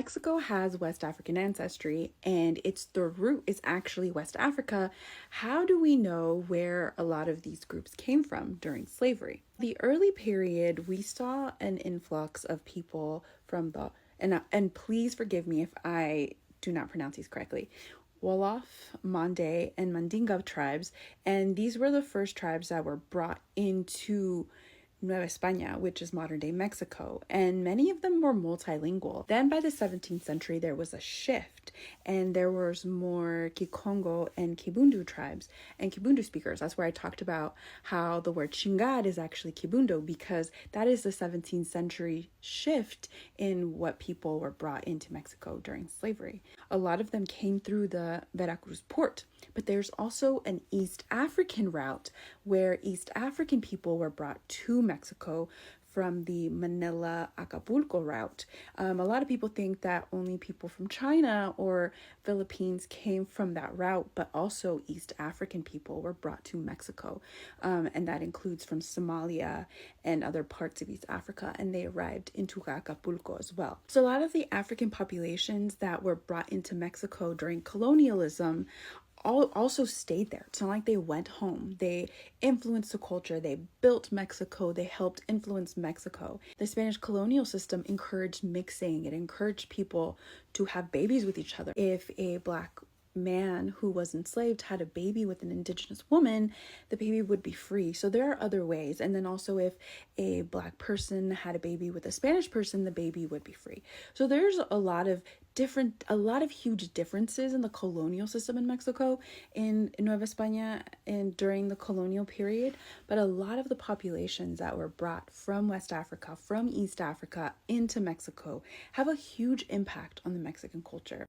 Mexico has West African ancestry and the root is actually West Africa. How do we know where a lot of these groups came from during slavery? The early period, we saw an influx of people from and please forgive me if I do not pronounce these correctly. Wolof, Mande, and Mandinga tribes, and these were the first tribes that were brought into Nueva España, which is modern day Mexico, and many of them were multilingual. Then by the 17th century, there was a shift, and there was more Kikongo and Kibundu tribes and Kibundu speakers. That's where I talked about how the word chingar is actually Kibundo, because that is the 17th century shift in what people were brought into Mexico during slavery. A lot of them came through the Veracruz port, but there's also an East African route where East African people were brought to Mexico from the Manila Acapulco route. A lot of people think that only people from China or Philippines came from that route, but also East African people were brought to Mexico, and that includes from Somalia and other parts of East Africa, and they arrived into Acapulco as well. So a lot of the African populations that were brought into Mexico during colonialism also stayed there. It's not like they went home. They influenced the culture. They built Mexico. They helped influence Mexico. The Spanish colonial system encouraged mixing. It encouraged people to have babies with each other. If a Black man who was enslaved had a baby with an indigenous woman, the baby would be free. So there are other ways. And then also if a Black person had a baby with a Spanish person, the baby would be free. So there's a lot of huge differences in the colonial system in Mexico, in Nueva España, and during the colonial period. But a lot of the populations that were brought from West Africa, from East Africa into Mexico, have a huge impact on the Mexican culture.